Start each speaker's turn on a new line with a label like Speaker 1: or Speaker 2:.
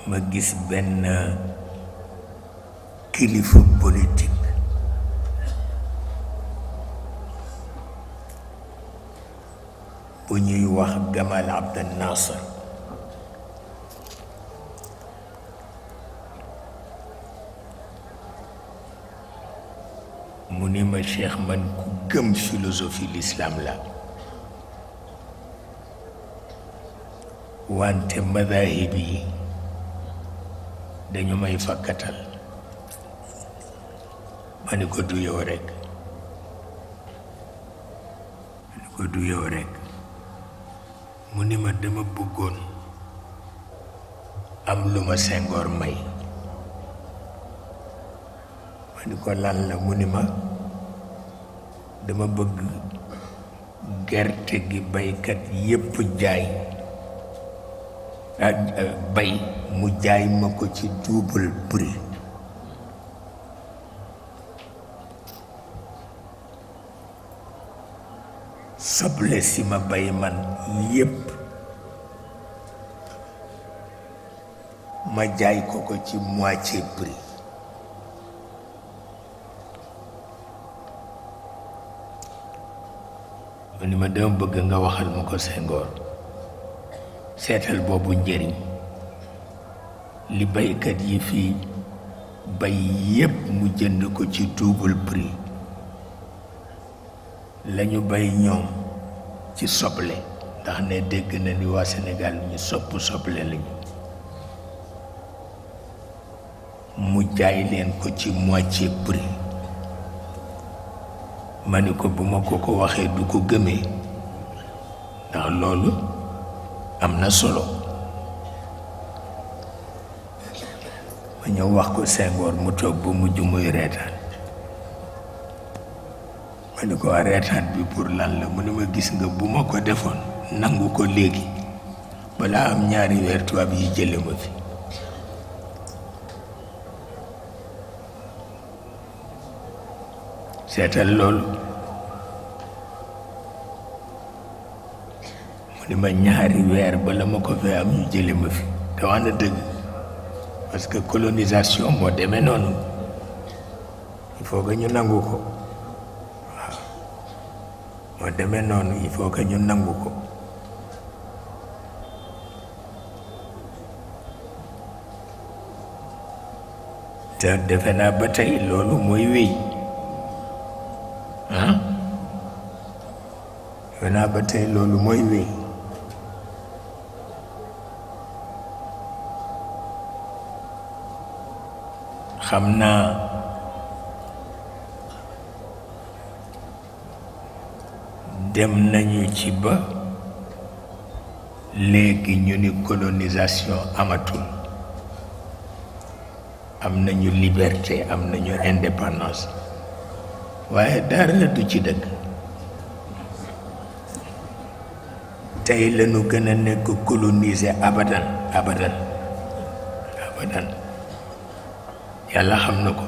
Speaker 1: ma gis benn kilifa politique bu ñuy wax Gamal Abdel Nasser mu ni ma Cheikh man ku gëm philosophie l'islam la wante madahib yi dañu may fakkatal ma ni ko du yow rekk mu ni ma dama bëggoon am lu ma Senghor may ma ni ko lan la mu ni ma dama bëgg gerte gi baykat yépp jaay bay mu jaay ma ko ci double prix soble si ma bay man yépp ma jaay ko ko ci moitié prix mu ni ma dama bëgg nga waxal ma ko Senghor seetal boobu njëriñ li baykat yi fii bay yépp mu jënd ko ci double prix lañu bay ñoom ci soble ndax ne dégg na ni waa Sénégal ñu sopp soble lañu mu jaay leen ko ci moitié prix ma ni ko bu ma ko waxee du ko gëmee ndax loolu am na solo ma ñëw wax ko Senghor mu toog ba mujj muy reetaan ma ni ko reetaan bi pour lan la mu ne ma gis nga bu ma ko defoon nangu ko léegi balaa am ñaari weer tubaab yi jële ma fi seetal loolu mu ne ma ñaari weer bala ma ko fee am ñu jële ma fi te wax na dëgg parce que colonisation moo demee noonu il faut que ñu nangu ko waaw moo demee noonu il faut que ñu nangu ko te defe naa ba tey loolu mooy wéy defe naa ba tey loolu mooy wéy xam naa dem nañu ci ba léegi ñu ni colonisation amatul am nañu liberté am nañu indépendance waaye dara du ci dëgg tey lañu gën a nekk colonisé abadan yàlla xam na ko